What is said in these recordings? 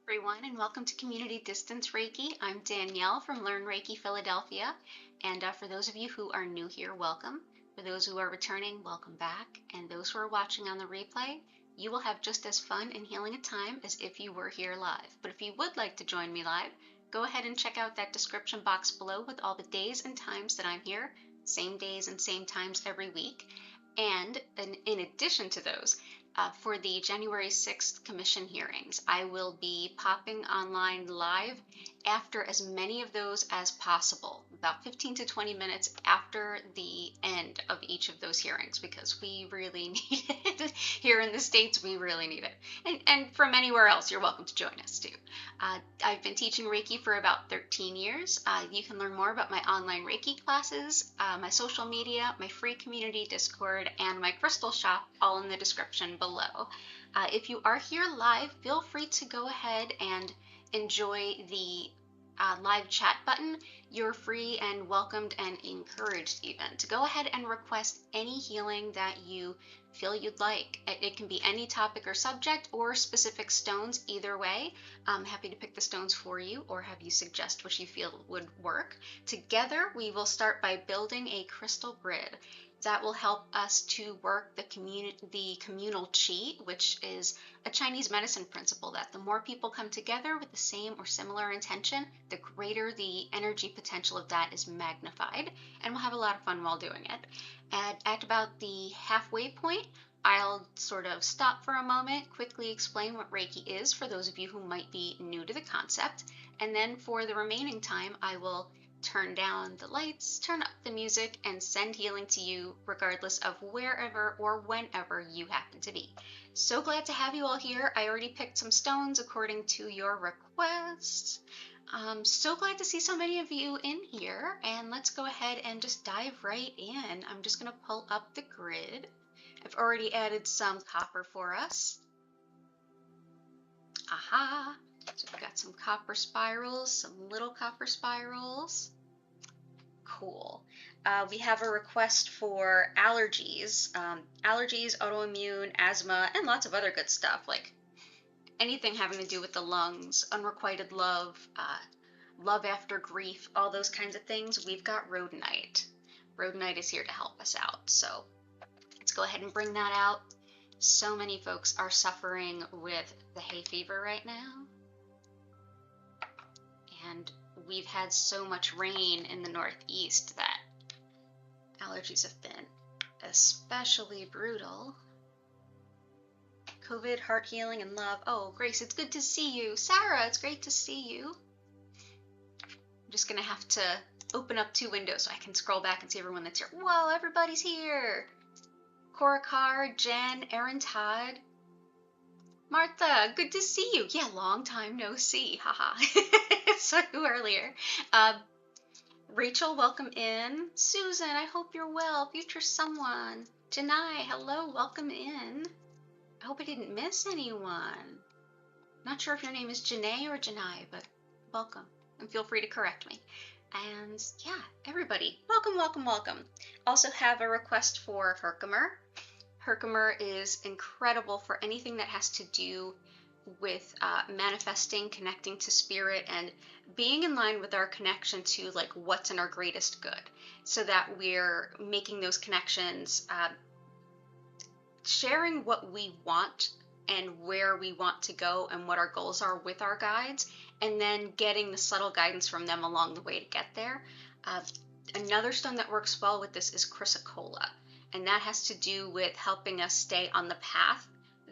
Everyone, and welcome to Community Distance Reiki. I'm Danielle from Learn Reiki Philadelphia, and for those of you who are new here, welcome. For those who are returning, welcome back, and those who are watching on the replay, you will have just as fun and healing a time as if you were here live. But if you would like to join me live, go ahead and check out that description box below with all the days and times that I'm here, same days and same times every week. And in addition to those, for the January 6th commission hearings, I will be popping online live after as many of those as possible, about 15 to 20 minutes after the end of each of those hearings, because we really need it. Here in the States, we really need it. And from anywhere else, you're welcome to join us too. I've been teaching Reiki for about 13 years. You can learn more about my online Reiki classes, my social media, my free community Discord, and my crystal shop, all in the description below. If you are here live, feel free to go ahead and enjoy the live chat button. You're free and welcomed and encouraged even to go ahead and request any healing that you feel you'd like. It can be any topic or subject or specific stones, either way. I'm happy to pick the stones for you or have you suggest what you feel would work. Together, we will start by building a crystal grid that will help us to work the communal chi, which is a Chinese medicine principle that the more people come together with the same or similar intention, the greater the energy potential of that is magnified, and we'll have a lot of fun while doing it. And at about the halfway point, I'll sort of stop for a moment, quickly explain what Reiki is for those of you who might be new to the concept, and then for the remaining time, I will turn down the lights, turn up the music, and send healing to you regardless of wherever or whenever you happen to be. So glad to have you all here. I already picked some stones according to your requests. So glad to see so many of you in here, and let's go ahead and just dive right in. I'm just going to pull up the grid. I've already added some copper for us. Aha! So we've got some copper spirals, some little copper spirals. Cool. We have a request for allergies, autoimmune, asthma, and lots of other good stuff, like anything having to do with the lungs, unrequited love, love after grief, all those kinds of things. We've got rhodonite. Rhodonite is here to help us out, so let's go ahead and bring that out. So many folks are suffering with the hay fever right now. And we've had so much rain in the Northeast that allergies have been especially brutal. COVID, heart healing, and love. Oh, Grace, it's good to see you. Sarah, it's great to see you. I'm just going to have to open up 2 windows so I can scroll back and see everyone that's here. Whoa, everybody's here. Cora Carr, Jen, Erin Todd. Martha, good to see you. Yeah, long time no see. Haha. Saw you earlier. Rachel, welcome in. Susan, I hope you're well. Future someone. Janai, hello, welcome in. I hope I didn't miss anyone. Not sure if your name is Janae or Janai, but welcome. And feel free to correct me. And yeah, everybody, welcome, welcome, welcome. Also have a request for herkimer. Herkimer is incredible for anything that has to do with manifesting, connecting to spirit, and being in line with our connection to like what's in our greatest good, so that we're making those connections, sharing what we want and where we want to go and what our goals are with our guides, and then getting the subtle guidance from them along the way to get there. Another stone that works well with this is chrysocolla, and that has to do with helping us stay on the path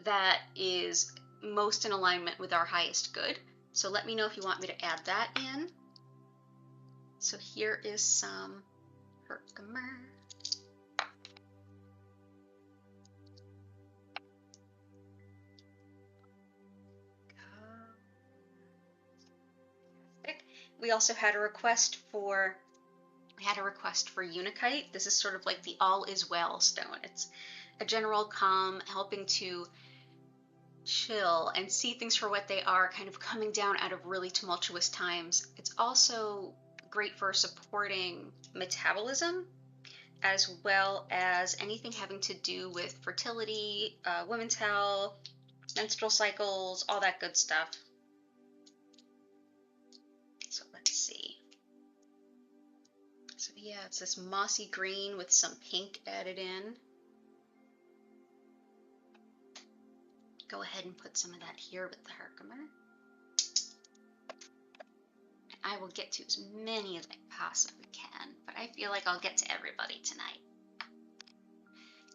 that is most in alignment with our highest good. So let me know if you want me to add that in. So here is some herkimer. We also had a request for unakite. This is sort of like the all is well stone. It's a general calm, helping to chill and see things for what they are, kind of coming down out of really tumultuous times. It's also great for supporting metabolism, as well as anything having to do with fertility, women's health, menstrual cycles, all that good stuff. Yeah, it's this mossy green with some pink added in. Go ahead and put some of that here with the herkimer. I will get to as many as I possibly can, but I feel like I'll get to everybody tonight.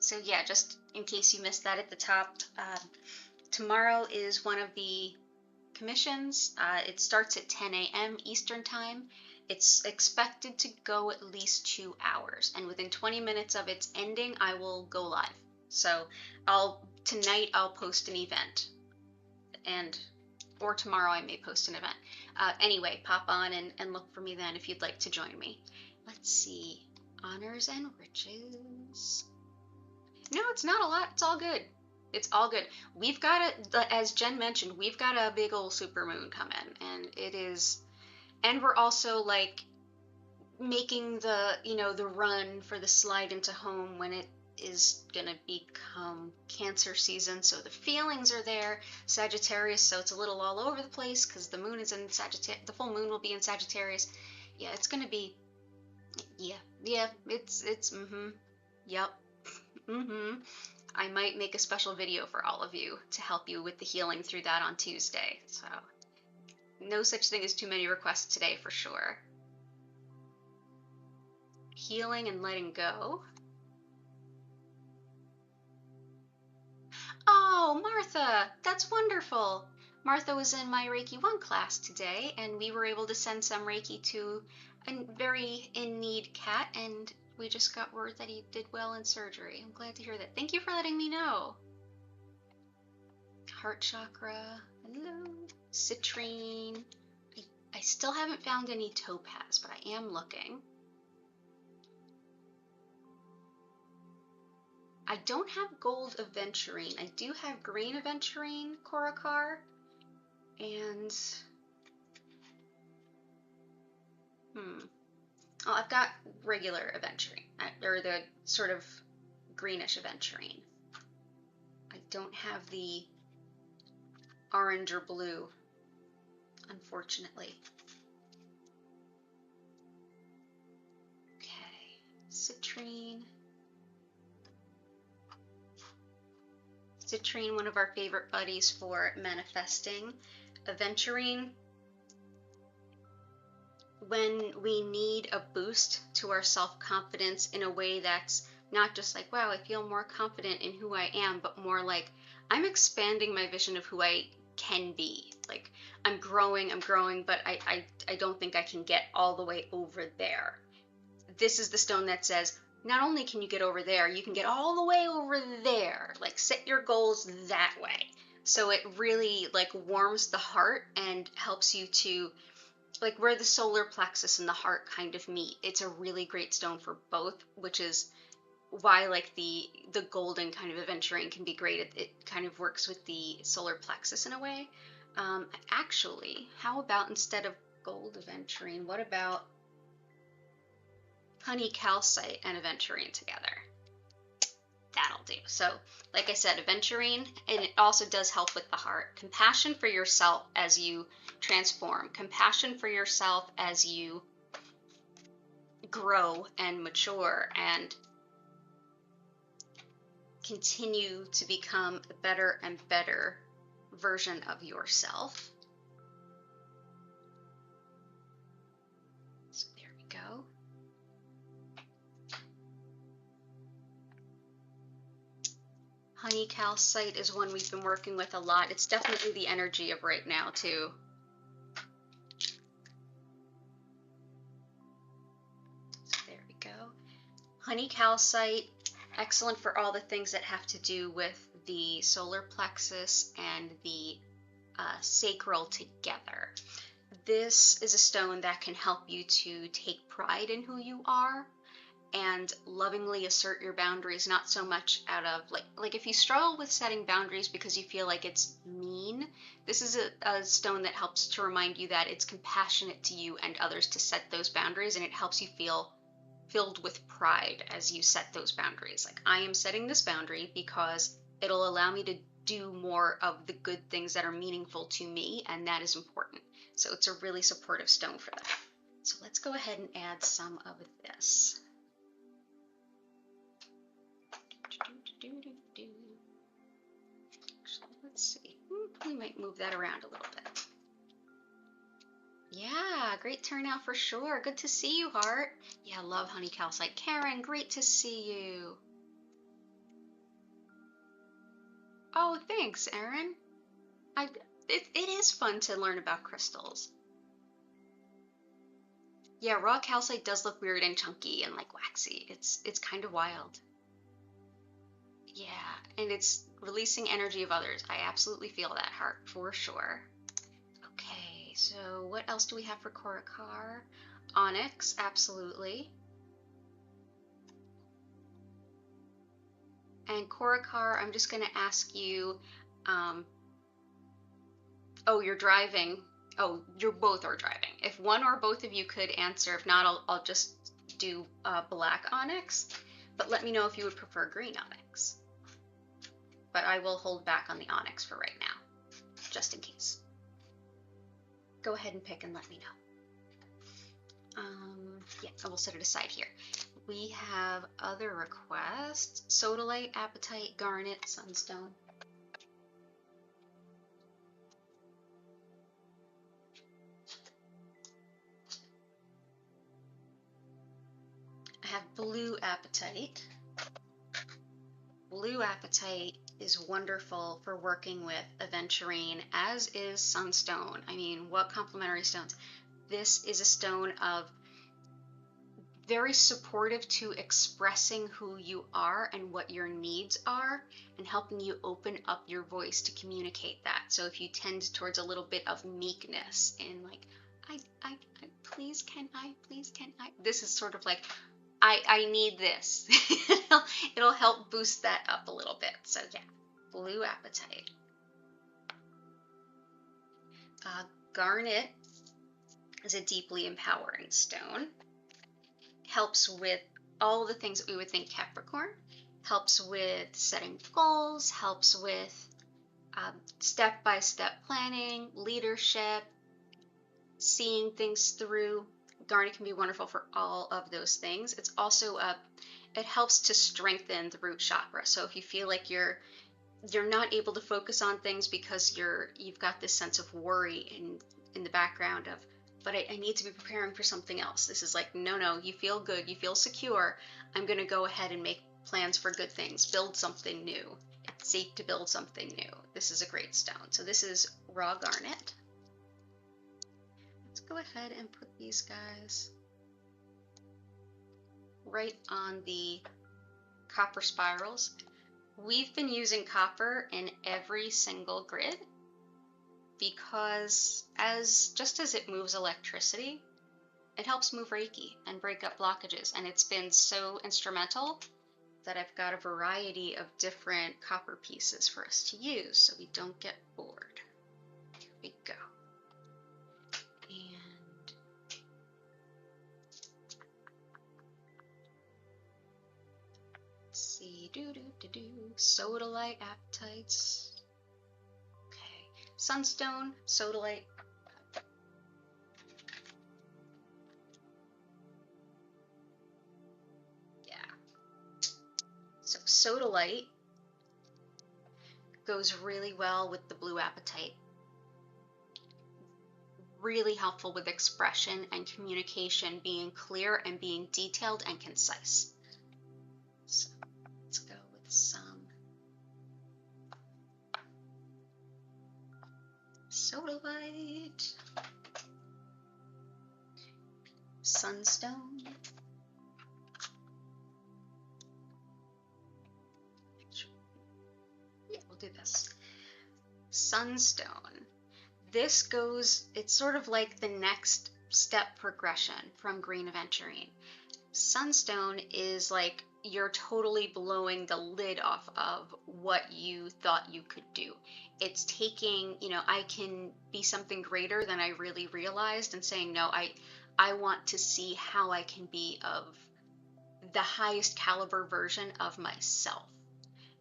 So yeah, just in case you missed that at the top, tomorrow is one of the commissions. It starts at 10 a.m. Eastern Time. It's expected to go at least 2 hours, and within 20 minutes of its ending, I will go live. So tonight I'll post an event, or tomorrow I may post an event. Anyway, pop on and look for me then if you'd like to join me. Let's see, honors and riches. No, it's not a lot. It's all good. It's all good. We've got as Jen mentioned, we've got a big old supermoon coming, and it is, and we're also like making the run for the slide into home when it is gonna become Cancer season. So the feelings are there. Sagittarius, so it's a little all over the place because the moon is in Sagittarius. The full moon will be in Sagittarius. Yeah, it's gonna be. Yeah. It's Yep. I might make a special video for all of you to help you with the healing through that on Tuesday. So no such thing as too many requests today for sure. Healing and letting go. Oh, Martha, that's wonderful. Martha was in my Reiki 1 class today, and we were able to send some Reiki to a very in-need cat, and we just got word that he did well in surgery. I'm glad to hear that. Thank you for letting me know. Heart chakra. Hello. Citrine. I still haven't found any topaz, but I am looking. I don't have gold aventurine. I do have green aventurine, Korakar, and oh, I've got regular aventurine, or the sort of greenish aventurine. I don't have the orange or blue, unfortunately. Okay, citrine. Citrine, one of our favorite buddies for manifesting. Aventurine, when we need a boost to our self-confidence in a way that's not just like, wow, I feel more confident in who I am, but more like I'm expanding my vision of who I can be. Like I'm growing, but I don't think I can get all the way over there. This is the stone that says, not only can you get over there, you can get all the way over there. Like set your goals that way. So it really like warms the heart and helps you to, like where the solar plexus and the heart kind of meet. It's a really great stone for both, which is why like the golden kind of aventurine can be great. It kind of works with the solar plexus in a way. Actually, how about instead of gold aventurine, what about honey calcite and aventurine together? That'll do. So like I said, aventurine, and it also does help with the heart. Compassion for yourself as you transform. Compassion for yourself as you grow and mature and continue to become a better and better version of yourself. So there we go. Honey calcite is one we've been working with a lot. It's definitely the energy of right now too. So there we go. Honey calcite, excellent for all the things that have to do with the solar plexus and the sacral together. This is a stone that can help you to take pride in who you are and lovingly assert your boundaries, not so much out of like if you struggle with setting boundaries because you feel like it's mean, this is a stone that helps to remind you that it's compassionate to you and others to set those boundaries, and it helps you feel filled with pride as you set those boundaries. Like, I am setting this boundary because it'll allow me to do more of the good things that are meaningful to me, and that is important. So it's a really supportive stone for that. So let's go ahead and add some of this. Actually, let's see. We might move that around a little bit. Yeah, great turnout for sure. Good to see you, Heart. Yeah, love honey calcite. Karen, great to see you. Oh, thanks, Erin. It is fun to learn about crystals. Yeah, raw calcite does look weird and chunky and like waxy. It's kind of wild. Yeah, and it's releasing energy of others. I absolutely feel that, Heart, for sure. Okay, so what else do we have for Korakar? Onyx, absolutely. And Korakar, I'm just going to ask you, oh, you're driving. Oh, you both are driving. If one or both of you could answer, if not, I'll just do black onyx. But let me know if you would prefer green onyx. But I will hold back on the onyx for right now, just in case. Go ahead and pick and let me know. Yeah, I will set it aside here. We have other requests: sodalite, apatite, garnet, sunstone. I have blue apatite. Blue apatite is wonderful for working with aventurine, as is sunstone. I mean, what complementary stones. This is a stone of very supportive to expressing who you are and what your needs are, and helping you open up your voice to communicate that. So if you tend towards a little bit of meekness and like, please can I, this is sort of like, I need this. It'll help boost that up a little bit. So yeah, blue apatite. Garnet is a deeply empowering stone. Helps with all the things that we would think Capricorn. Helps with setting goals, helps with step-by-step planning, leadership, seeing things through. Garnet can be wonderful for all of those things. It's also it helps to strengthen the root chakra. So if you feel like you're not able to focus on things because you've got this sense of worry in the background of, but I need to be preparing for something else. This is like, no, you feel good, you feel secure. I'm going to go ahead and make plans for good things, build something new. It's safe to build something new. This is a great stone. So this is raw garnet. Let's go ahead and put these guys right on the copper spirals. We've been using copper in every single grid because just as it moves electricity, it helps move Reiki and break up blockages. And it's been so instrumental that I've got a variety of different copper pieces for us to use so we don't get bored. Here we go. And let's see, sodalite, apatites. Okay, sunstone, sodalite. So sodalite goes really well with the blue apatite. Really helpful with expression and communication, being clear and being detailed and concise. So let's go with some sodalite, sunstone. Yeah, we'll do this. Sunstone. This goes, it's sort of like the next step progression from green aventurine. Sunstone is like you're totally blowing the lid off of what you thought you could do. It's taking, I can be something greater than I really realized, and saying, no, I want to see how I can be of the highest caliber version of myself,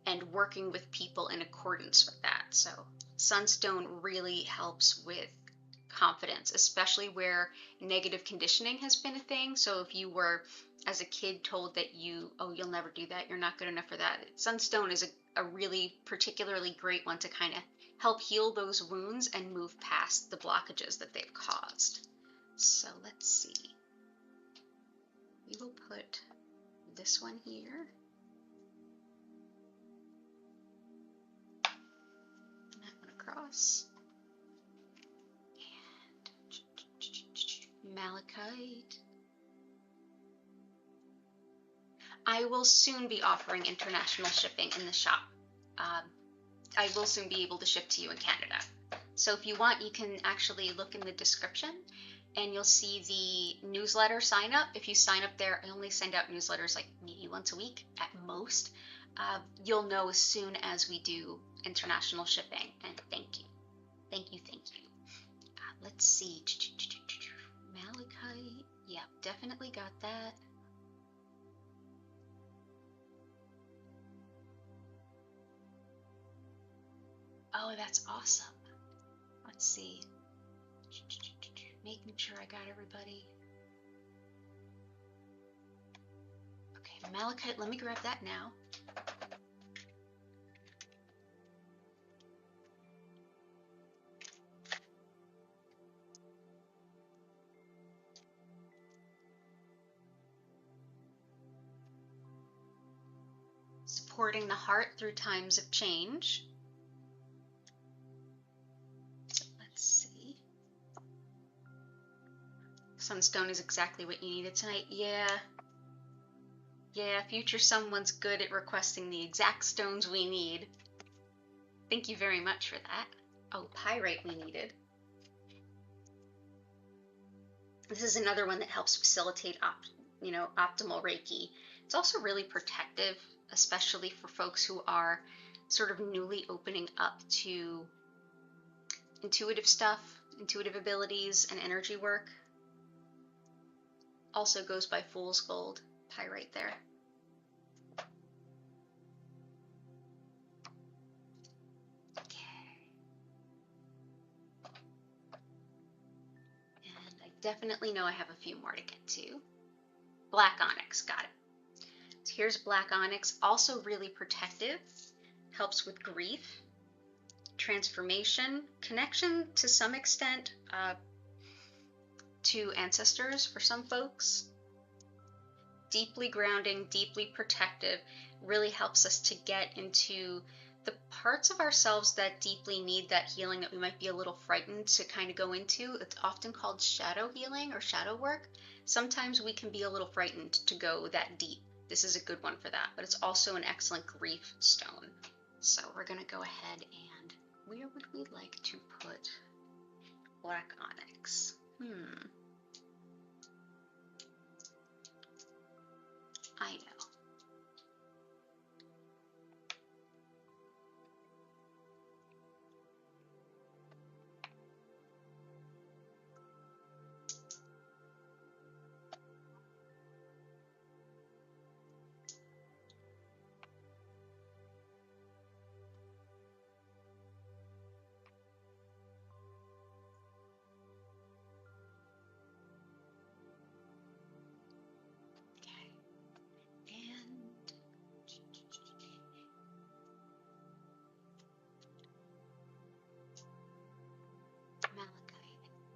and working with people in accordance with that. So sunstone really helps with confidence, especially where negative conditioning has been a thing. So if you were, as a kid, told that you'll never do that, you're not good enough for that, sunstone is a really particularly great one to kind of help heal those wounds and move past the blockages that they've caused. So let's see. We will put this one here. That one across. And malachite. I will soon be offering international shipping in the shop. I will soon be able to ship to you in Canada. So if you want, you can actually look in the description and you'll see the newsletter sign up. If you sign up there, I only send out newsletters like maybe once a week at most. You'll know as soon as we do international shipping. And thank you. Thank you, thank you. Let's see. Malachite. Yeah, definitely got that. Oh, that's awesome. Let's see. Making sure I got everybody. Okay, malachite, let me grab that now. Supporting the heart through times of change. Sunstone is exactly what you needed tonight. Yeah, future someone's good at requesting the exact stones we need. Thank you very much for that. Oh, pyrite we needed. This is another one that helps facilitate optimal Reiki. It's also really protective, especially for folks who are sort of newly opening up to intuitive stuff, intuitive abilities, and energy work. Also goes by fool's gold, pyrite there. Okay. And I definitely know I have a few more to get to. Black onyx, got it. So here's black onyx, also really protective, helps with grief, transformation, connection to some extent, to ancestors for some folks. Deeply grounding, deeply protective, really helps us to get into the parts of ourselves that deeply need that healing that we might be a little frightened to kind of go into. It's often called shadow healing or shadow work. Sometimes we can be a little frightened to go that deep. This is a good one for that, but it's also an excellent grief stone. So we're going to go ahead and where would we like to put black onyx? I know.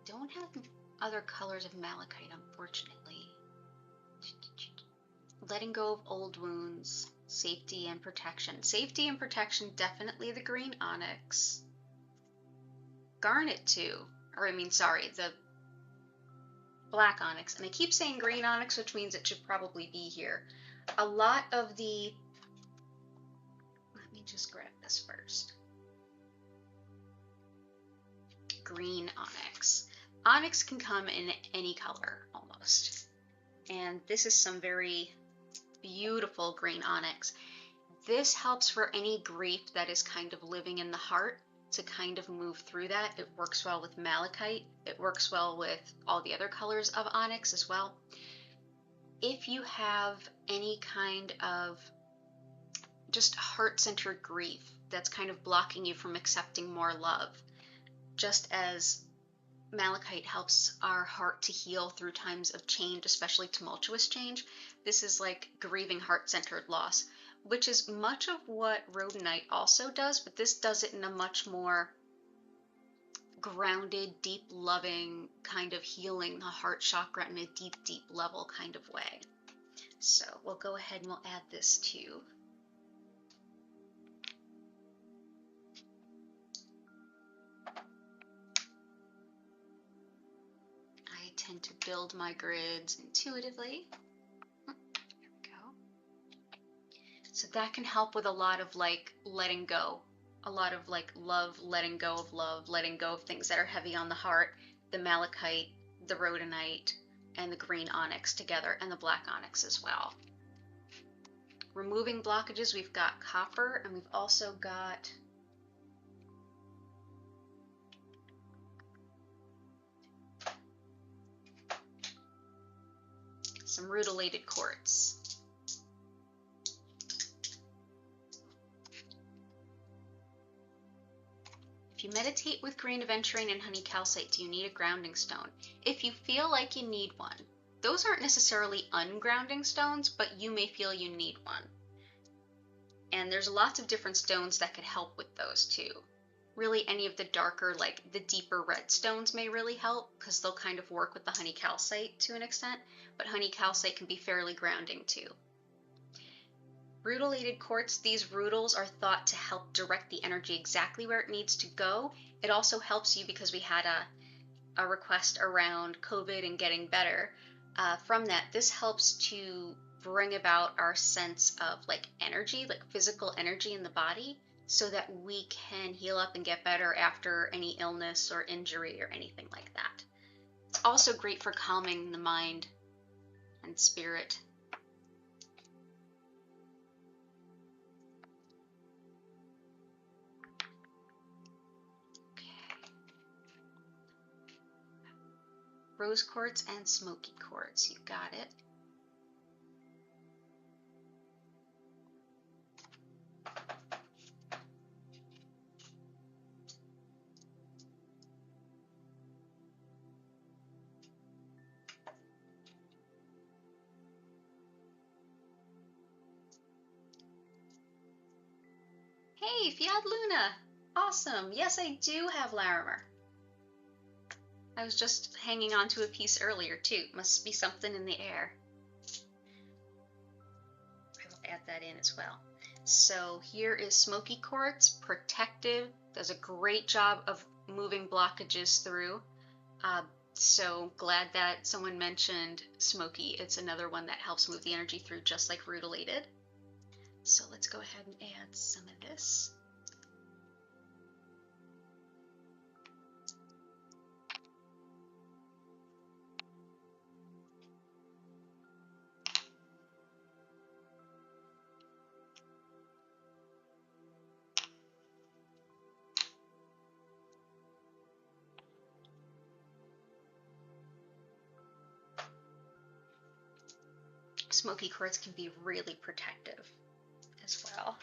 Don't have other colors of malachite, unfortunately. Letting go of old wounds, safety and protection. Safety and protection, definitely the green onyx. Garnet too, the black onyx. And I keep saying green onyx, which means it should probably be here. A lot of the, let me just grab this first. Green onyx. Onyx can come in any color almost. And this is some very beautiful green onyx. This helps for any grief that is kind of living in the heart to kind of move through that. It works well with malachite. It works well with all the other colors of onyx as well. If you have any kind of just heart-centered grief that's kind of blocking you from accepting more love, just as malachite helps our heart to heal through times of change, especially tumultuous change. This is like grieving heart-centered loss, which is much of what rhodonite also does, but this does it in a much more grounded, deep, loving kind of healing the heart chakra in a deep, deep level kind of way. So we'll go ahead and we'll add this too. I tend to build my grids intuitively. There we go. So that can help with a lot of like letting go. A lot of like love, letting go of love, letting go of things that are heavy on the heart, the malachite, the rhodonite, and the green onyx together, and the black onyx as well. Removing blockages, we've got copper, and we've also got some rutilated quartz. If you meditate with green aventurine and honey calcite, do you need a grounding stone? If you feel like you need one, those aren't necessarily ungrounding stones, but you may feel you need one. And there's lots of different stones that could help with those too. Really, any of the darker, like the deeper red stones may really help because they'll kind of work with the honey calcite to an extent, but honey calcite can be fairly grounding too. Rutilated quartz, these rutils are thought to help direct the energy exactly where it needs to go. It also helps you because we had a request around COVID and getting better. From that, this helps to bring about our sense of like energy, like physical energy in the body, so that we can heal up and get better after any illness or injury or anything like that. It's also great for calming the mind and spirit. Rose quartz and smoky quartz, you got it. Hey, Fiat Luna! Awesome! Yes, I do have larimar. I was just hanging on to a piece earlier too. Must be something in the air. I will add that in as well. So here is smoky quartz, protective, does a great job of moving blockages through. So glad that someone mentioned smoky. It's another one that helps move the energy through just like rutilated. So let's go ahead and add some of this. Smoky quartz can be really protective as well.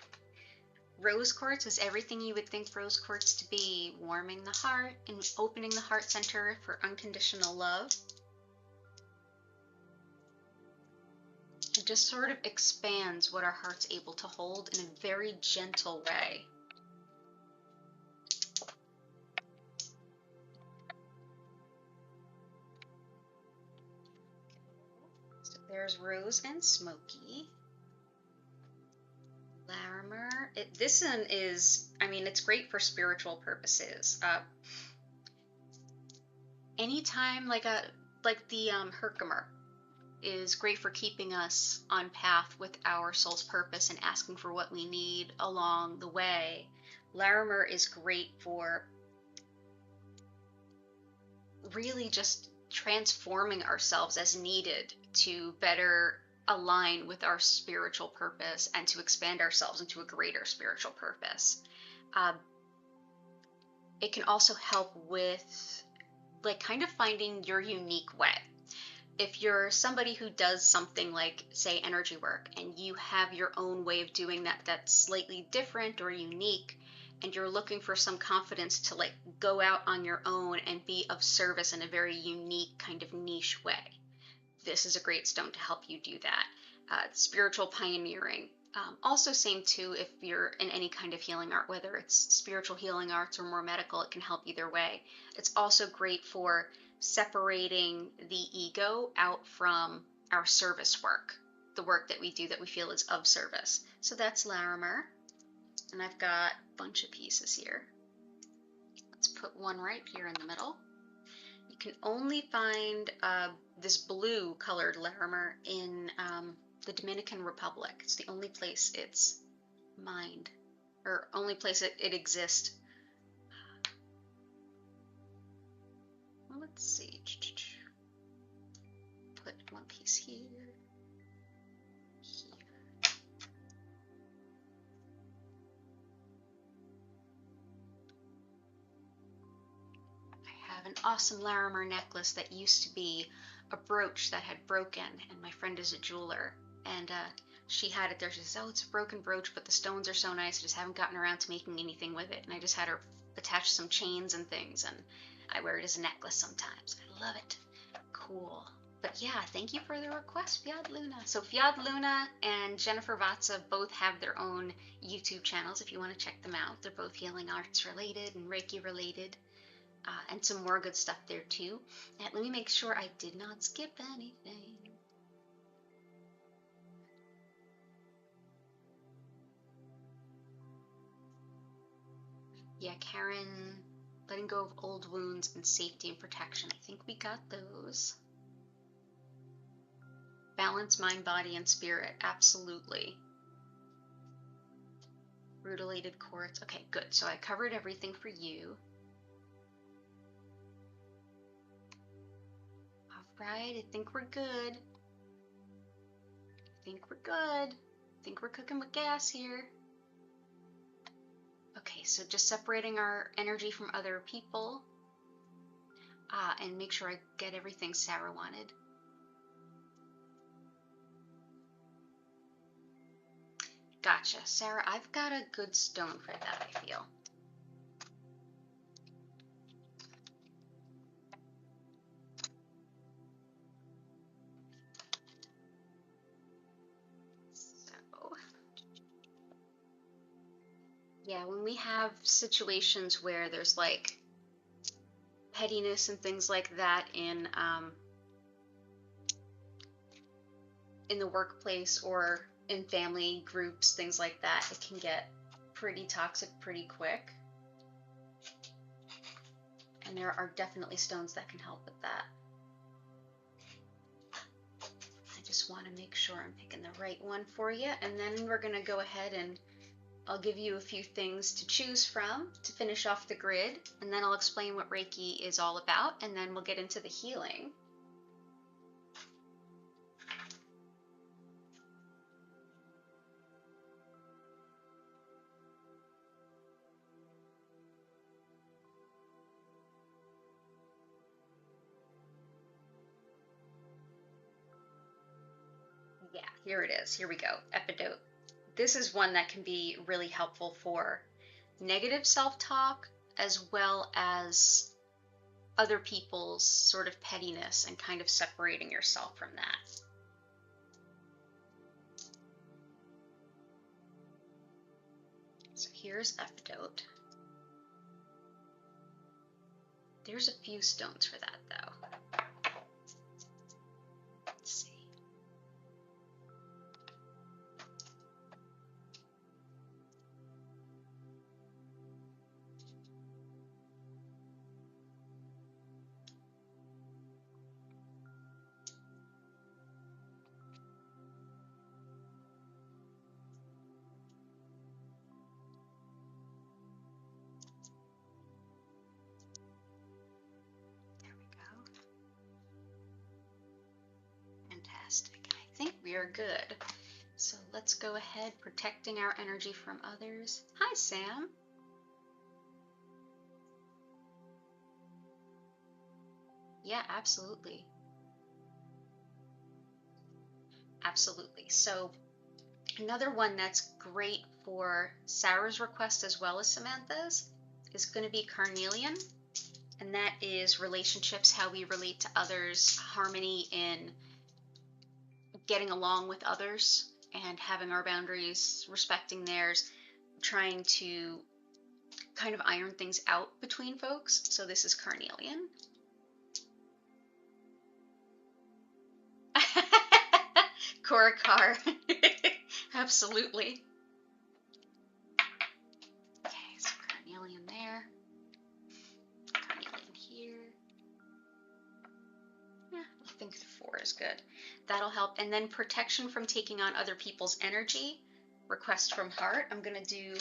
Rose quartz is everything you would think rose quartz to be, warming the heart and opening the heart center for unconditional love. It just sort of expands what our heart's able to hold in a very gentle way. So there's rose and smoky. Larimar. This one is, I mean, it's great for spiritual purposes. Anytime like the herkimer is great for keeping us on path with our soul's purpose and asking for what we need along the way. Larimar is great for really just transforming ourselves as needed to better align with our spiritual purpose and to expand ourselves into a greater spiritual purpose. It can also help with like kind of finding your unique way. if you're somebody who does something like, say, energy work, and you have your own way of doing that that's slightly different or unique, and you're looking for some confidence to like go out on your own and be of service in a very unique kind of niche way, this is a great stone to help you do that. Spiritual pioneering. Also same too if you're in any kind of healing art, whether it's spiritual healing arts or more medical, it can help either way. It's also great for separating the ego out from our service work, the work that we do that we feel is of service. So that's larimar, and I've got a bunch of pieces here. Let's put one right here in the middle. You can only find this blue colored larimar in the Dominican Republic. It's the only place it's mined, or only place it exists. Let's see. Put one piece here. Here. I have an awesome larimar necklace that used to be a brooch that had broken, and my friend is a jeweler, and she had it there. She says, oh, it's a broken brooch, but the stones are so nice, I just haven't gotten around to making anything with it. And I just had her attach some chains and things, and I wear it as a necklace sometimes. I love it. Cool. But yeah, thank you for the request, Fiad Luna. So Fiad Luna and Jennifer Vatsa both have their own YouTube channels if you want to check them out. They're both healing arts related and Reiki related. And some more good stuff there too. And let me make sure I did not skip anything. Yeah, Karen, letting go of old wounds and safety and protection. I think we got those. Balance mind, body, and spirit. Absolutely. Rutilated quartz. Okay, good. So I covered everything for you. Right, I think we're good. I think we're good. I think we're cooking with gas here. Okay, so just separating our energy from other people. And make sure I get everything Sarah wanted. Gotcha. Sarah, I've got a good stone for that, I feel. Yeah, when we have situations where there's like pettiness and things like that in the workplace or in family groups, things like that, it can get pretty toxic pretty quick. And there are definitely stones that can help with that. I just want to make sure I'm picking the right one for you, and then we're going to go ahead and I'll give you a few things to choose from to finish off the grid, and then I'll explain what Reiki is all about, and then we'll get into the healing. Yeah, here it is. Here we go. Epidote. This is one that can be really helpful for negative self-talk as well as other people's sort of pettiness and kind of separating yourself from that. So here's epidote. There's a few stones for that though. Let's see. Fantastic. I think we are good. So let's go ahead, protecting our energy from others. Hi, Sam. Yeah, absolutely. Absolutely. So another one that's great for Sarah's request as well as Samantha's is going to be carnelian. And that is relationships, how we relate to others, harmony in getting along with others and having our boundaries, respecting theirs, trying to kind of iron things out between folks. So this is carnelian. Korakar. Absolutely. Okay, so carnelian there. Carnelian here. Yeah, I think the 4 is good. That'll help. And then protection from taking on other people's energy. Request from heart. I'm going to do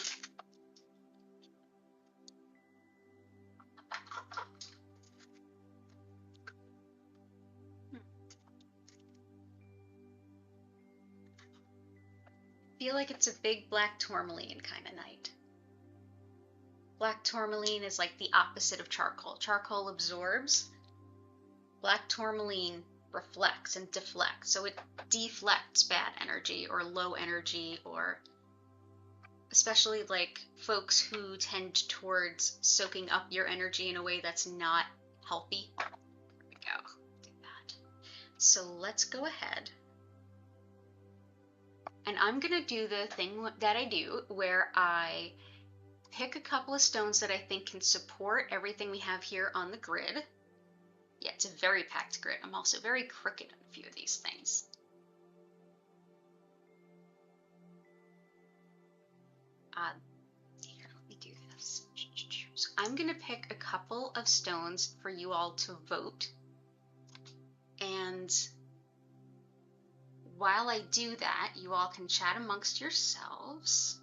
feel like it's a big black tourmaline kind of night. Black tourmaline is like the opposite of charcoal. Charcoal absorbs. Black tourmaline reflects and deflects. So it deflects bad energy or low energy, or especially like folks who tend towards soaking up your energy in a way that's not healthy. There we go. Do that. So let's go ahead. And I'm going to do the thing that I do where I pick a couple of stones that I think can support everything we have here on the grid. Yeah, it's a very packed grid. I'm also very crooked on a few of these things. Here, let me do this. So I'm going to pick a couple of stones for you all to vote. And while I do that, you all can chat amongst yourselves.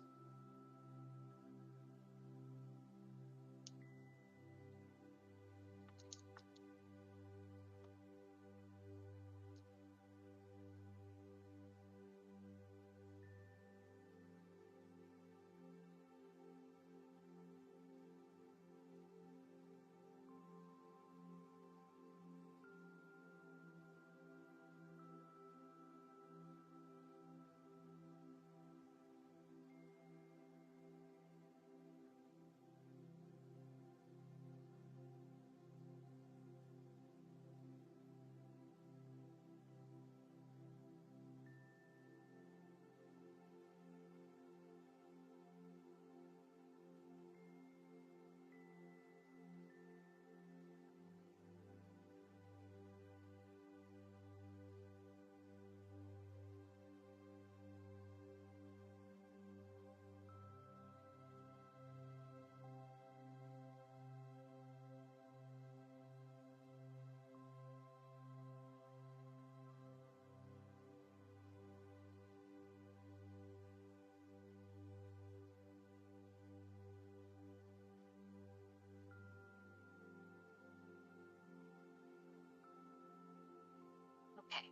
Okay.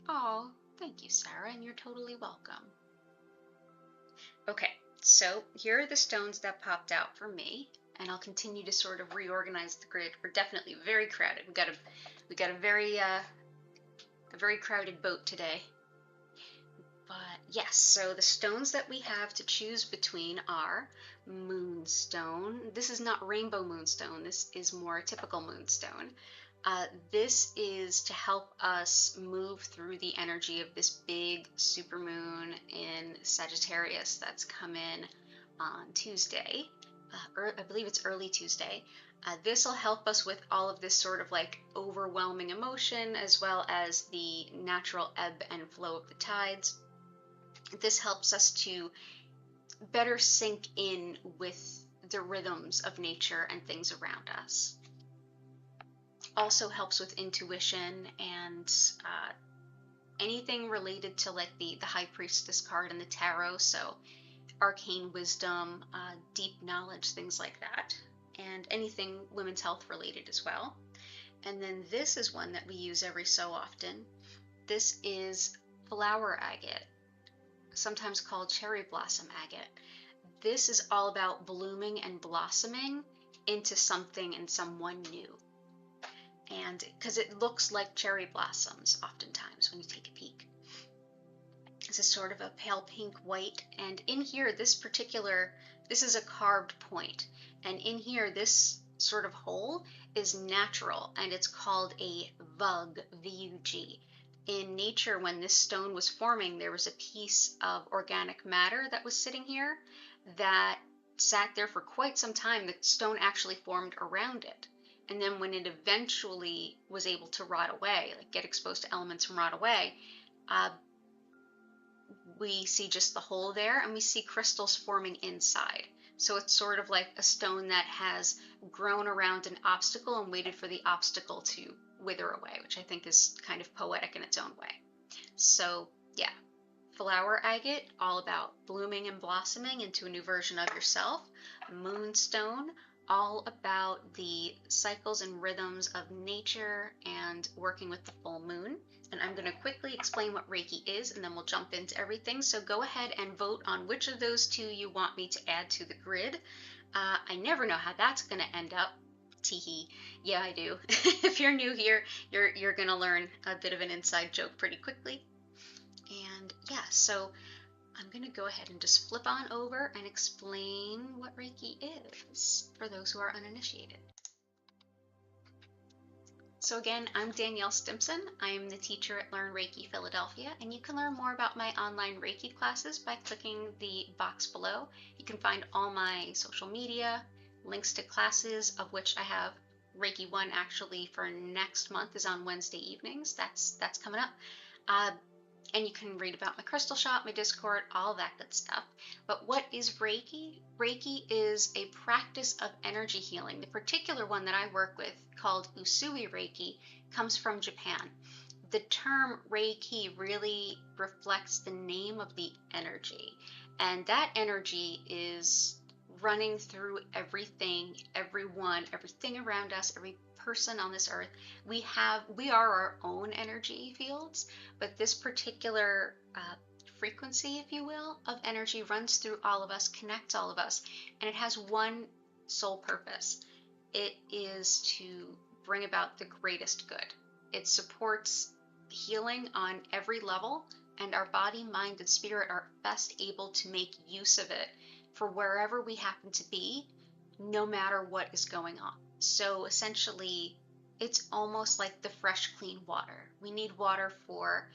Oh, thank you, Sarah, and you're totally welcome. Okay, so here are the stones that popped out for me, and I'll continue to sort of reorganize the grid. We're definitely very crowded. We got a very crowded boat today. But yes, so the stones that we have to choose between are moonstone. This is not rainbow moonstone. This is more typical moonstone. This is to help us move through the energy of this big supermoon in Sagittarius that's come in on Tuesday. I believe it's early Tuesday. This will help us with all of this sort of like overwhelming emotion, as well as the natural ebb and flow of the tides. This helps us to better sink in with the rhythms of nature and things around us. Also helps with intuition and anything related to like the High Priestess card and the tarot, so arcane wisdom, deep knowledge, things like that, and anything women's health related as well. And then this is one that we use every so often. This is flower agate, sometimes called cherry blossom agate. This is all about blooming and blossoming into something and someone new. and because it looks like cherry blossoms oftentimes when you take a peek. This is sort of a pale pink white, and in here, this is a carved point, and in here, this sort of hole is natural, and it's called a vug, V-U-G. In nature, when this stone was forming, there was a piece of organic matter that was sitting here that sat there for quite some time. The stone actually formed around it. And then when it eventually was able to rot away, like get exposed to elements and rot away, we see just the hole there, and we see crystals forming inside. So it's sort of like a stone that has grown around an obstacle and waited for the obstacle to wither away, which I think is kind of poetic in its own way. So yeah, flower agate, all about blooming and blossoming into a new version of yourself. Moonstone, all about the cycles and rhythms of nature and working with the full moon. And I'm going to quickly explain what Reiki is, and then we'll jump into everything. So go ahead and vote on which of those two you want me to add to the grid. I never know how that's going to end up. Teehee. Yeah, I do. If you're new here, you're going to learn a bit of an inside joke pretty quickly. And yeah, so I'm going to go ahead and just flip on over and explain what Reiki is for those who are uninitiated. So again, I'm Danielle Stimpson. I'm the teacher at Learn Reiki Philadelphia, and you can learn more about my online Reiki classes by clicking the box below. You can find all my social media, links to classes, of which I have Reiki 1 actually for next month is on Wednesday evenings. That's coming up. And you can read about my crystal shop, my Discord, all that good stuff. But what is Reiki? Reiki is a practice of energy healing. The particular one that I work with, called Usui Reiki, comes from Japan. The term Reiki really reflects the name of the energy. And that energy is running through everything, everyone, everything around us, every person on this earth. We are our own energy fields, but this particular frequency, if you will, of energy runs through all of us, connects all of us, and it has one sole purpose. It is to bring about the greatest good. It supports healing on every level, and our body, mind, and spirit are best able to make use of it for wherever we happen to be, no matter what is going on. So essentially, it's almost like the fresh, clean water. We need water for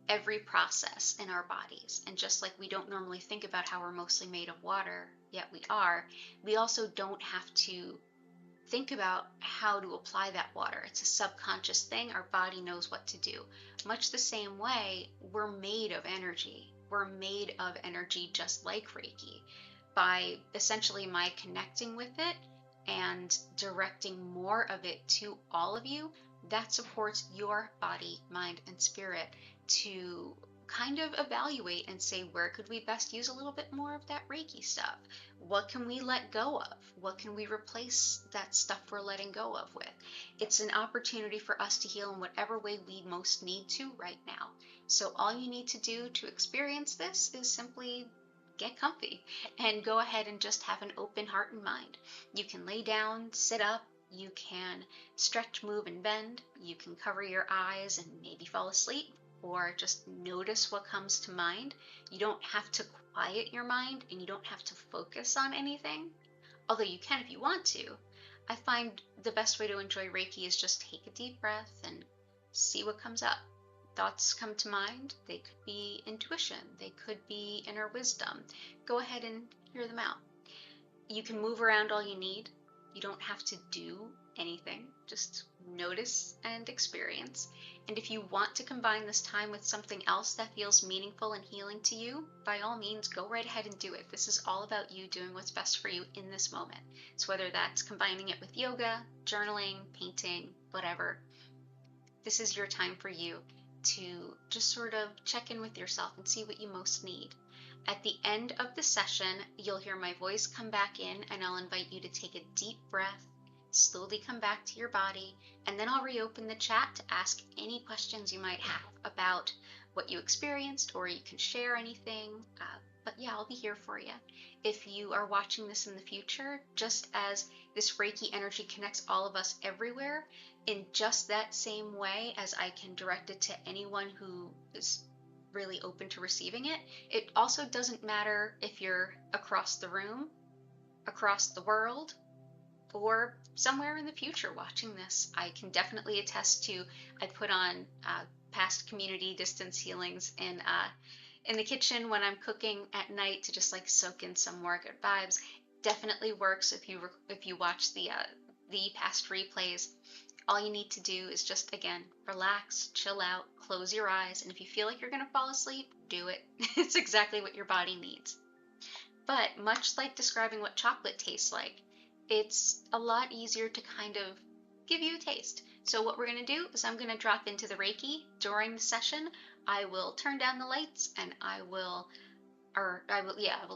every process in our bodies. And just like we don't normally think about how we're mostly made of water, yet we are, we also don't have to think about how to apply that water. It's a subconscious thing. Our body knows what to do. Much the same way, we're made of energy. We're made of energy just like Reiki. By essentially my connecting with it and directing more of it to all of you, that supports your body, mind, and spirit to kind of evaluate and say, where could we best use a little bit more of that Reiki stuff? What can we let go of? What can we replace that stuff we're letting go of with? It's an opportunity for us to heal in whatever way we most need to right now. So all you need to do to experience this is simply get comfy and go ahead and just have an open heart and mind. You can lay down, sit up, you can stretch, move, and bend. You can cover your eyes and maybe fall asleep, or just notice what comes to mind. You don't have to quiet your mind, and you don't have to focus on anything, although you can if you want to. I find the best way to enjoy Reiki is just take a deep breath and see what comes up. Thoughts come to mind. They could be intuition. They could be inner wisdom. Go ahead and hear them out. You can move around all you need. You don't have to do anything. Just notice and experience. And if you want to combine this time with something else that feels meaningful and healing to you, by all means, go right ahead and do it. This is all about you doing what's best for you in this moment. So whether that's combining it with yoga, journaling, painting, whatever, this is your time for you to just sort of check in with yourself and see what you most need. At the end of the session, you'll hear my voice come back in, and I'll invite you to take a deep breath, slowly come back to your body, and then I'll reopen the chat to ask any questions you might have about what you experienced, or you can share anything. But yeah, I'll be here for you. If you are watching this in the future, just as this Reiki energy connects all of us everywhere, in just that same way as I can direct it to anyone who is really open to receiving it, it also doesn't matter if you're across the room, across the world, or somewhere in the future watching this. I can definitely attest to, I put on past community distance healings in the kitchen when I'm cooking at night to just like soak in some more good vibes. Definitely works if you watch the past replays. All you need to do is just, again, relax, chill out, close your eyes, and if you feel like you're going to fall asleep, do it. It's exactly what your body needs. But much like describing what chocolate tastes like, it's a lot easier to kind of give you a taste. So what we're going to do is I'm going to drop into the Reiki during the session. I will turn down the lights and I will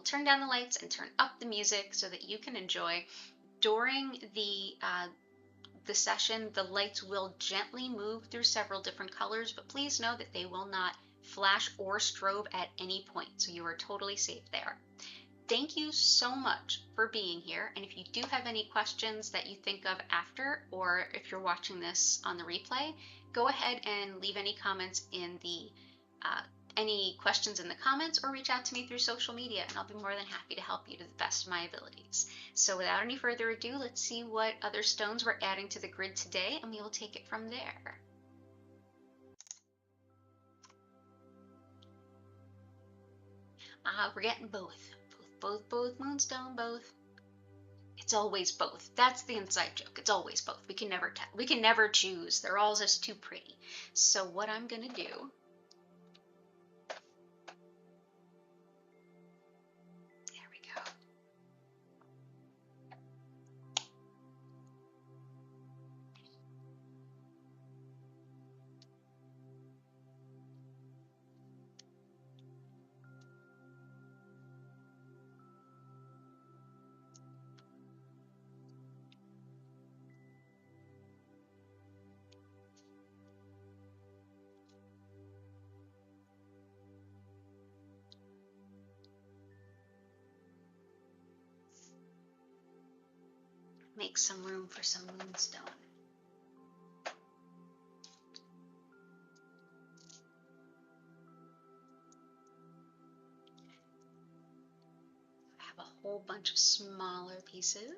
turn down the lights and turn up the music so that you can enjoy. During the session, the lights will gently move through several different colors, but please know that they will not flash or strobe at any point, so you are totally safe there. Thank you so much for being here, and if you do have any questions that you think of after, or if you're watching this on the replay, go ahead and leave any comments in the any questions in the comments, or reach out to me through social media, and I'll be more than happy to help you to the best of my abilities. So without any further ado, let's see what other stones we're adding to the grid today, and we will take it from there. We're getting both moonstone, both. It's always both. That's the inside joke. It's always both. We can never choose. They're all just too pretty. So what I'm gonna do, there we go. Make some room for some moonstone. I have a whole bunch of smaller pieces.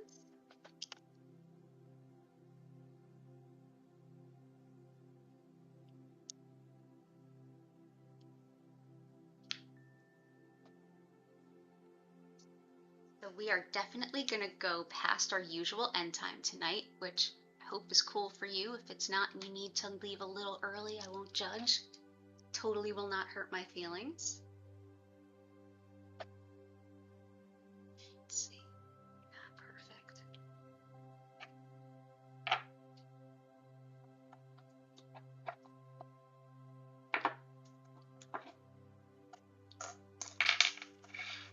So we are definitely going to go past our usual end time tonight, which I hope is cool for you. If it's not and you need to leave a little early, I won't judge. Totally will not hurt my feelings. Let's see. Perfect.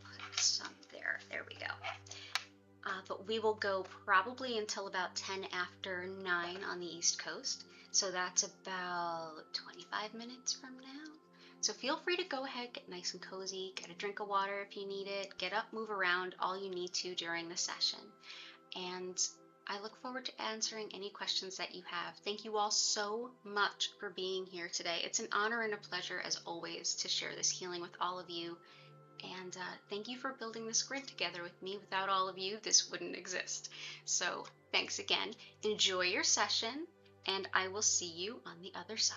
Put some there. There we go. But we will go probably until about 10 after 9 on the East Coast. So that's about 25 minutes from now. So feel free to go ahead, get nice and cozy, get a drink of water if you need it, get up, move around, all you need to during the session. And I look forward to answering any questions that you have. Thank you all so much for being here today. It's an honor and a pleasure, as always, to share this healing with all of you. And thank you for building this grid together with me. Without all of you, this wouldn't exist. So thanks again. Enjoy your session, and I will see you on the other side.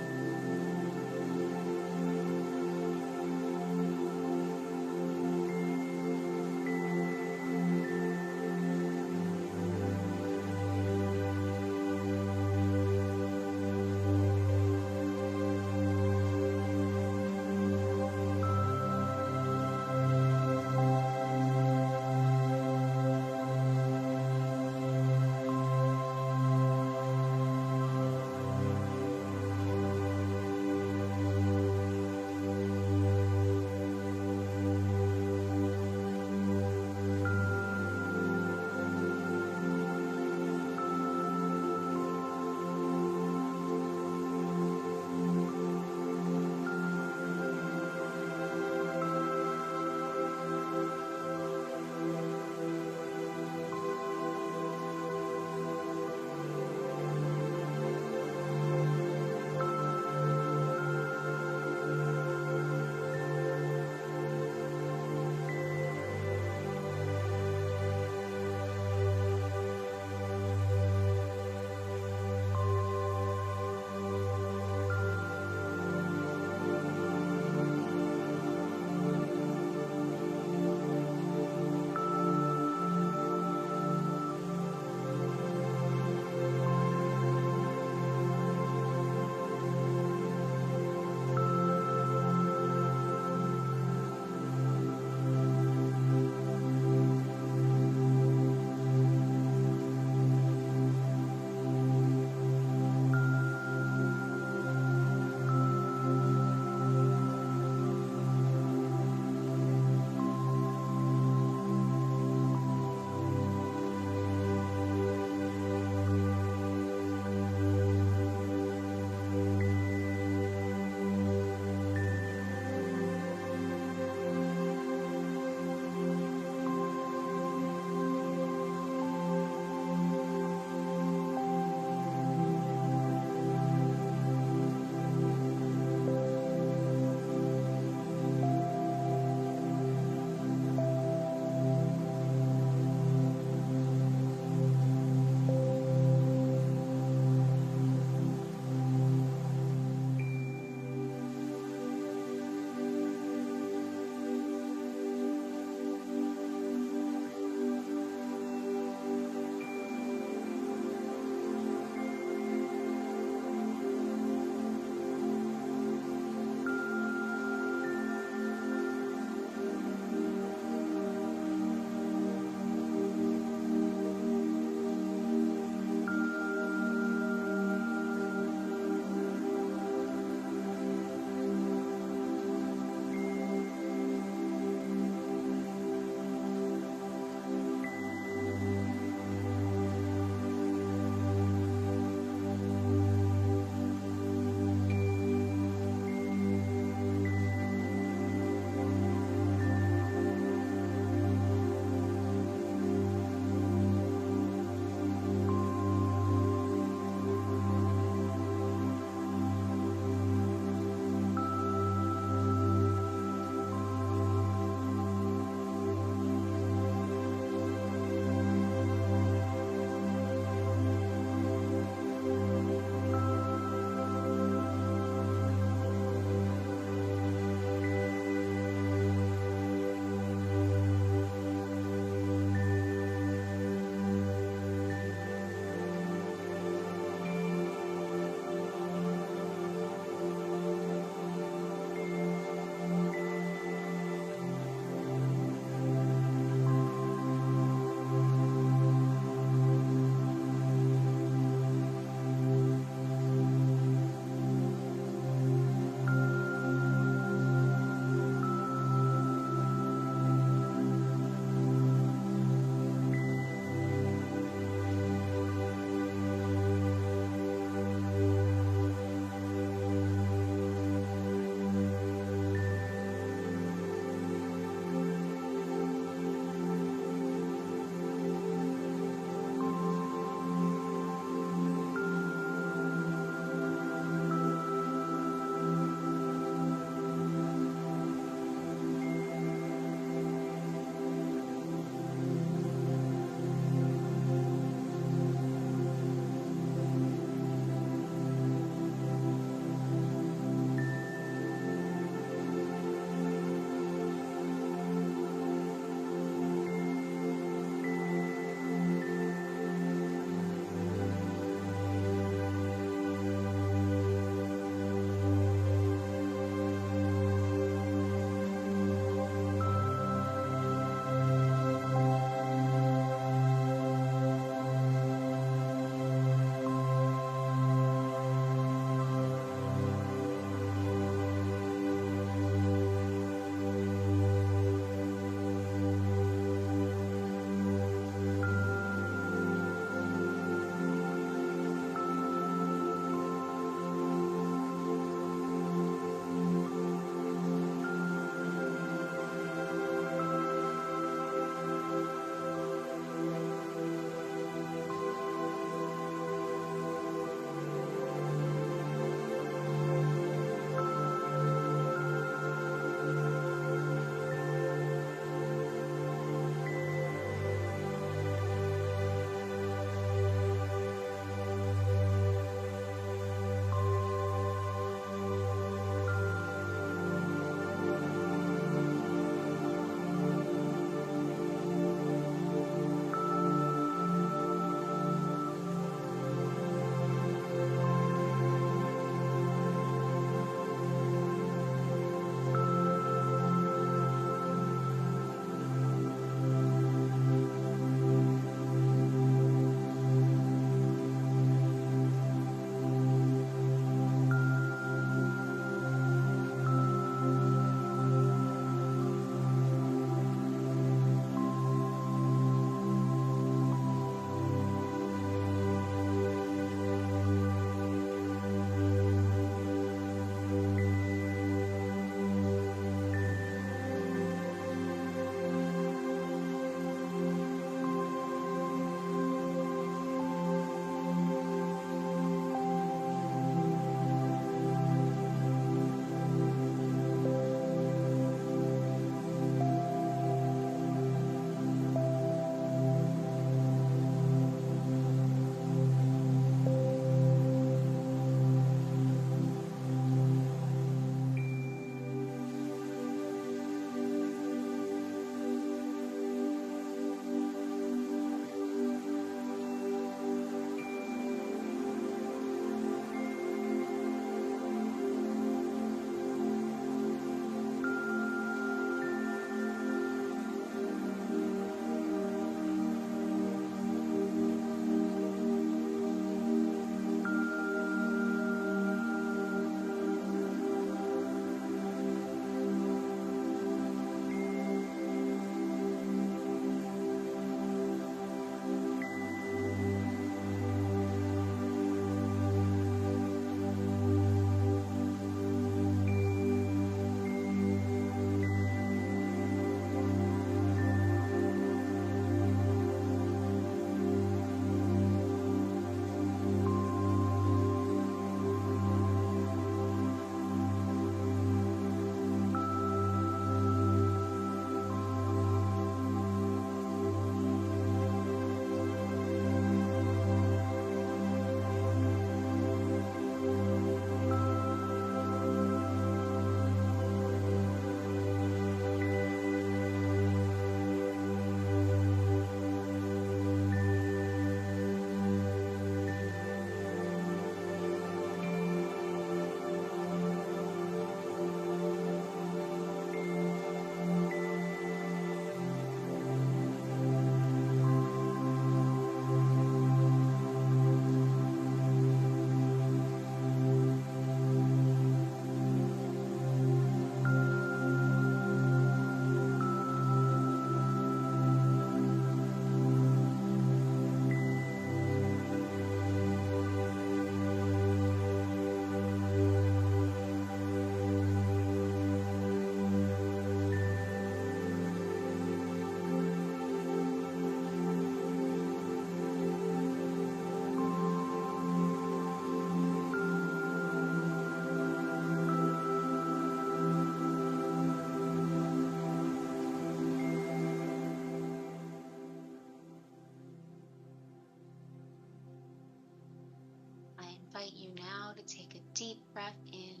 now to take a deep breath in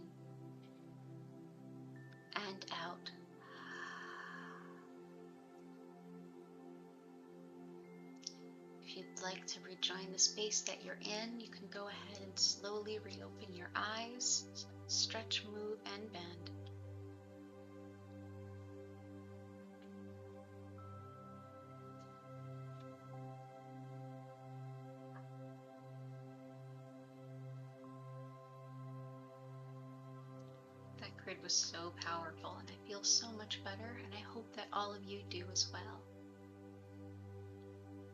and out. If you'd like to rejoin the space that you're in, you can go ahead and slowly reopen your eyes, stretch, move, and bend. That grid was so powerful, and I feel so much better, and I hope that all of you do as well.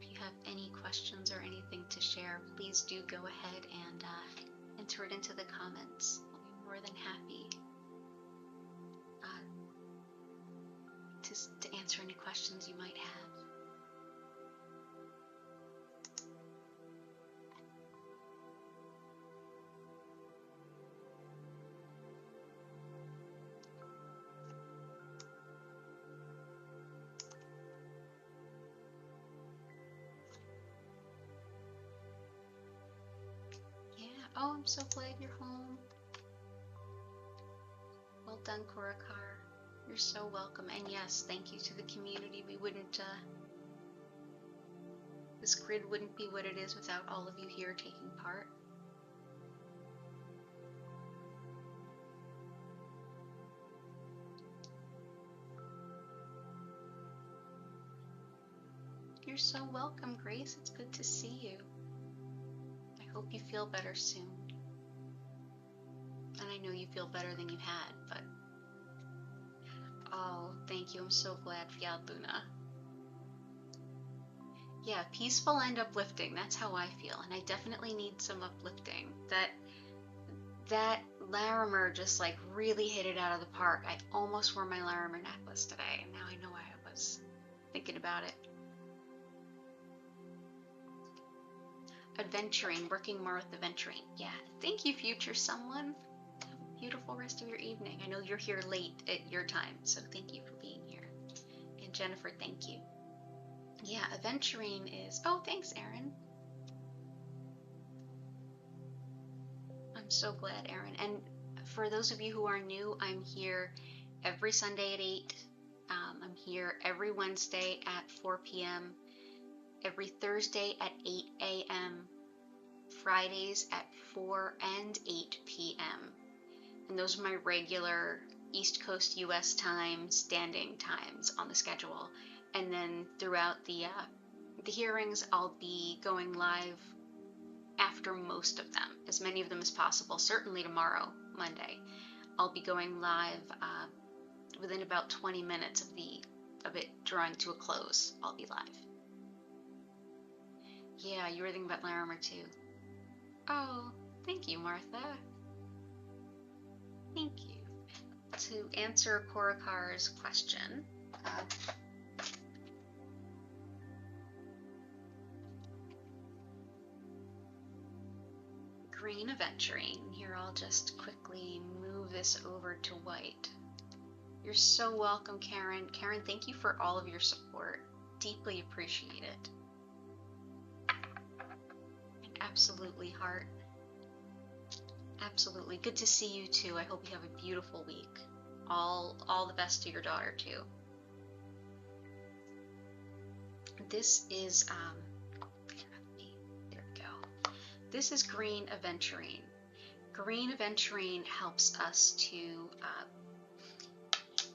If you have any questions or anything to share, please do go ahead and enter it into the comments. I'll be more than happy to answer any questions you might have. Oh, I'm so glad you're home. Well done, Korakar. You're so welcome. And yes, thank you to the community. We wouldn't, this grid wouldn't be what it is without all of you here taking part. You're so welcome, Grace. It's good to see you. Hope you feel better soon. And I know you feel better than you had, but oh, thank you. I'm so glad, Fiat Luna. Yeah, peaceful and uplifting. That's how I feel, and I definitely need some uplifting. That larimar just like really hit it out of the park. I almost wore my larimar necklace today, and now I know why I was thinking about it. Aventurine, working more with aventurine. Yeah, thank you, future someone. Have a beautiful rest of your evening. I know you're here late at your time, so thank you for being here. And Jennifer, thank you. Yeah, aventurine is... Oh, thanks, Erin. I'm so glad, Erin. And for those of you who are new, I'm here every Sunday at 8. I'm here every Wednesday at 4 p.m. every Thursday at 8 a.m., Fridays at 4 and 8 p.m. And those are my regular East Coast US time standing times on the schedule. And then throughout the hearings, I'll be going live after most of them, as many of them as possible. Certainly tomorrow, Monday, I'll be going live within about 20 minutes of it drawing to a close. I'll be live. Yeah, you were thinking about larimar too. Oh, thank you, Martha. Thank you. To answer Korakar's question, green aventurine. Here, I'll just quickly move this over to white. You're so welcome, Karen. Karen, thank you for all of your support. Deeply appreciate it. Absolutely, heart. Absolutely. Good to see you too. I hope you have a beautiful week. All the best to your daughter too. This is there we go. This is green aventurine. Green aventurine helps us to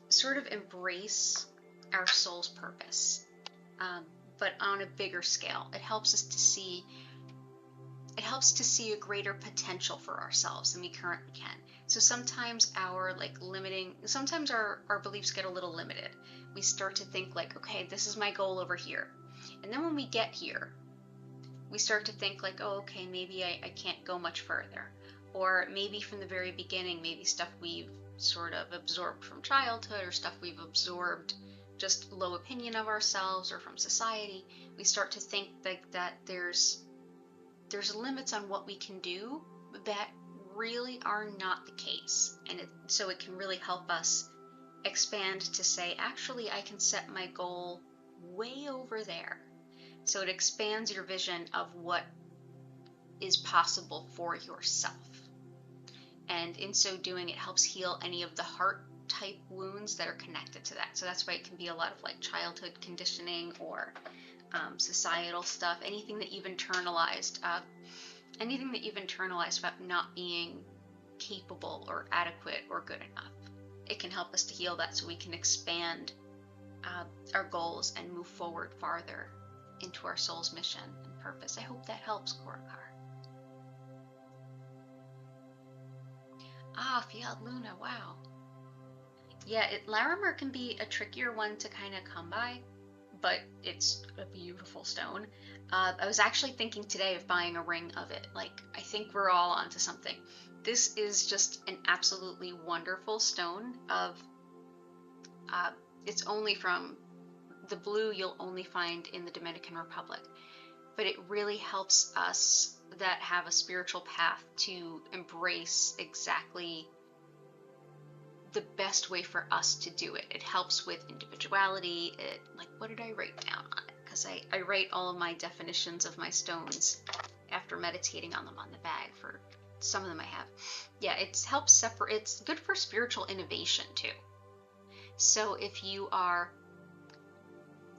sort of embrace our soul's purpose, but on a bigger scale. It helps us to see a greater potential for ourselves than we currently can. So sometimes our beliefs get a little limited. We start to think like, okay, this is my goal over here. And then when we get here, we start to think like, oh, okay, maybe I can't go much further. Or maybe from the very beginning, maybe stuff we've sort of absorbed from childhood or stuff we've absorbed just low opinion of ourselves or from society. We start to think like that there's limits on what we can do that really are not the case. And so it can really help us expand to say, actually, I can set my goal way over there. So it expands your vision of what is possible for yourself. and in so doing, it helps heal any of the heart type wounds that are connected to that. So that's why it can be a lot of like childhood conditioning or societal stuff, anything that you've internalized about not being capable or adequate or good enough. It can help us to heal that so we can expand our goals and move forward farther into our soul's mission and purpose. I hope that helps, Korakar. Ah, Fiat Luna, wow. Yeah, Larimar can be a trickier one to kind of come by, but it's a beautiful stone. I was actually thinking today of buying a ring of it. Like, I think we're all onto something. This is just an absolutely wonderful stone it's only from the blue you'll only find in the Dominican Republic, but it really helps us that have a spiritual path to embrace exactly the best way for us to do it. It helps with individuality. Like, what did I write down on it? Because I write all of my definitions of my stones after meditating on them on the bag. For some of them I have. Yeah, it helps separate. It's good for spiritual innovation too. So if you are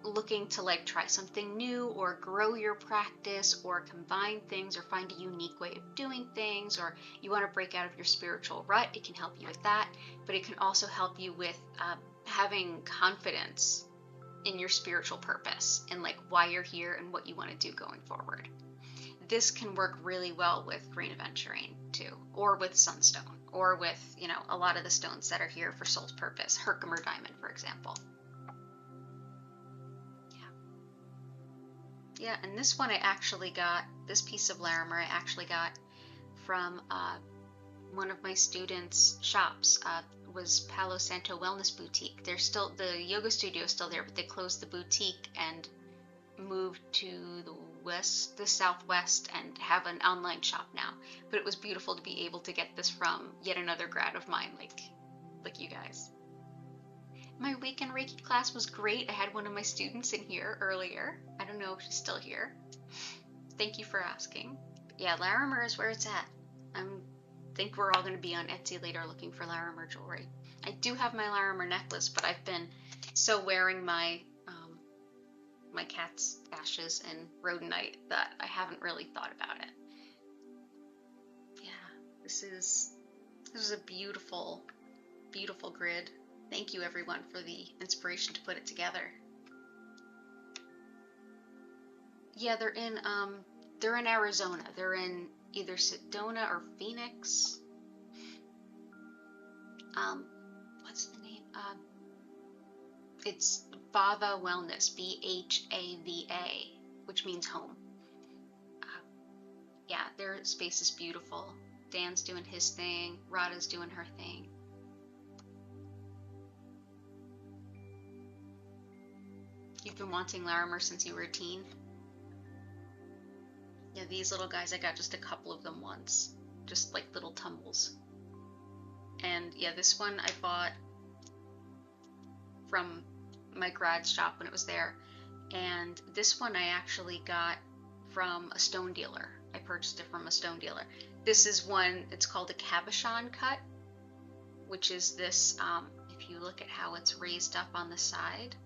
looking to like try something new or grow your practice or combine things or find a unique way of doing things, or you want to break out of your spiritual rut, it can help you with that. But it can also help you with having confidence in your spiritual purpose and like why you're here and what you want to do going forward. This can work really well with green aventurine too, or with sunstone, or with, you know, a lot of the stones that are here for soul's purpose. Herkimer diamond, for example. Yeah, and this one I actually got, this piece of larimar I actually got from one of my students' shops. Was Palo Santo Wellness Boutique. They're still, the yoga studio is still there, but they closed the boutique and moved to the southwest and have an online shop now. But it was beautiful to be able to get this from yet another grad of mine, like you guys. My weekend Reiki class was great. I had one of my students in here earlier. I don't know if she's still here. Thank you for asking. Yeah, Larimar is where it's at. I think we're all going to be on Etsy later looking for Larimar jewelry. I do have my Larimar necklace, but I've been so wearing my my cat's ashes and rhodonite that I haven't really thought about it. Yeah, this is a beautiful, beautiful grid. Thank you everyone for the inspiration to put it together. Yeah, they're in Arizona. They're in either Sedona or Phoenix. What's the name? It's Bhava Wellness, Bhava, which means home. Yeah, their space is beautiful. Dan's doing his thing. Radha's doing her thing. You've been wanting Larimar since you were a teen? Yeah, these little guys, I got just a couple of them once. Just like little tumbles. And yeah, this one I bought from my grad shop when it was there. And this one I actually got from a stone dealer. I purchased it from a stone dealer. This is one, it's called a cabochon cut, which is this, if you look at how it's raised up on the side,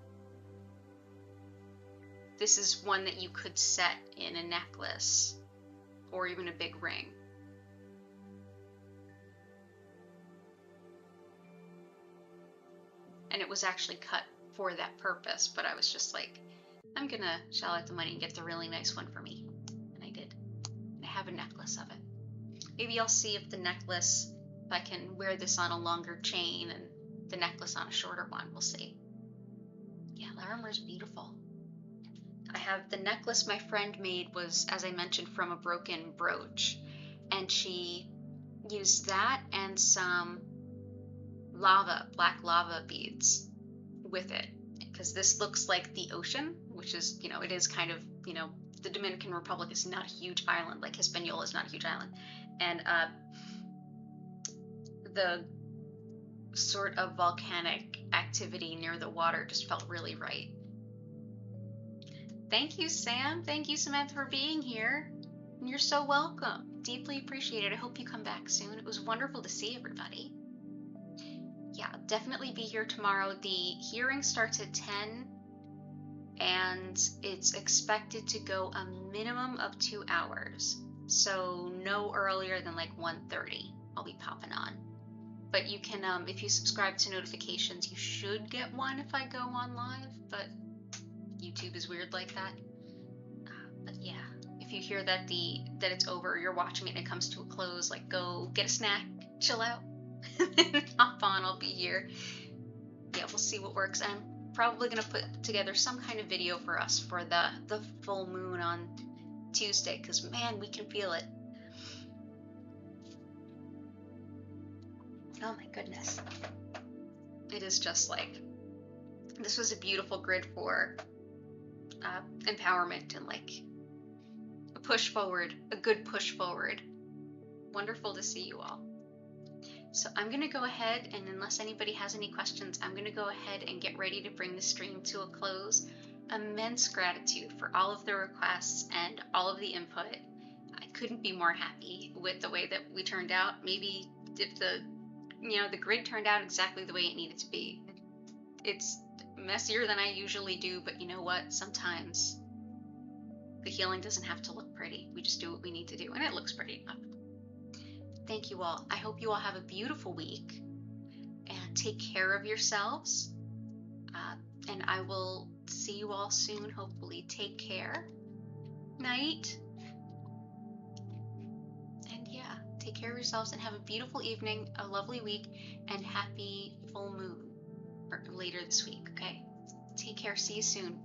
this is one that you could set in a necklace or even a big ring. And it was actually cut for that purpose, but I was just like, I'm gonna shell out the money and get the really nice one for me. And I did. And I have a necklace of it. Maybe I'll see if the necklace, if I can wear this on a longer chain and the necklace on a shorter one. We'll see. Yeah, Larimar's beautiful. I have the necklace my friend made was, as I mentioned, from a broken brooch. And she used that and some black lava beads with it. Because this looks like the ocean, which is, you know, it is kind of, you know, the Dominican Republic is not a huge island, like Hispaniola is not a huge island. And the sort of volcanic activity near the water just felt really right. Thank you, Sam. Thank you, Samantha, for being here. You're so welcome. deeply appreciate it. I hope you come back soon. It was wonderful to see everybody. Yeah, definitely be here tomorrow. The hearing starts at 10 and it's expected to go a minimum of 2 hours. So no earlier than like 1:30 I'll be popping on. But you can, if you subscribe to notifications, you should get one if I go on live, but YouTube is weird like that. But yeah, if you hear that that it's over, you're watching it and it comes to a close, like go get a snack, chill out, hop on, I'll be here. Yeah, we'll see what works. I'm probably gonna put together some kind of video for us for the full moon on Tuesday, because man, we can feel it. Oh my goodness. It is just like, this was a beautiful grid for empowerment and like a push forward, a good push forward. Wonderful to see you all. So I'm going to go ahead, and unless anybody has any questions, I'm going to go ahead and get ready to bring the stream to a close. Immense gratitude for all of the requests and all of the input. I couldn't be more happy with the way that we turned out. Maybe if the grid turned out exactly the way it needed to be. It's messier than I usually do, but you know what? Sometimes the healing doesn't have to look pretty. We just do what we need to do, and it looks pretty enough. Thank you all. I hope you all have a beautiful week, and take care of yourselves. And I will see you all soon, hopefully. Take care. Night. And yeah, take care of yourselves and have a beautiful evening, a lovely week, and happy full moon or later this week, okay? Take care. See you soon.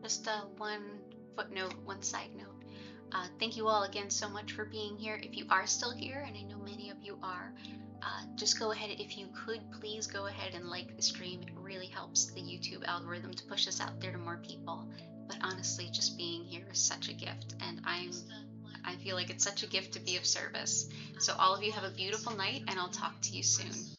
Just one footnote, one side note. Thank you all again so much for being here. If you are still here, and I know many of you are, just go ahead, if you could, please go ahead and like the stream. It really helps the YouTube algorithm to push us out there to more people. But honestly, just being here is such a gift, and I feel like it's such a gift to be of service. So all of you have a beautiful night, and I'll talk to you soon.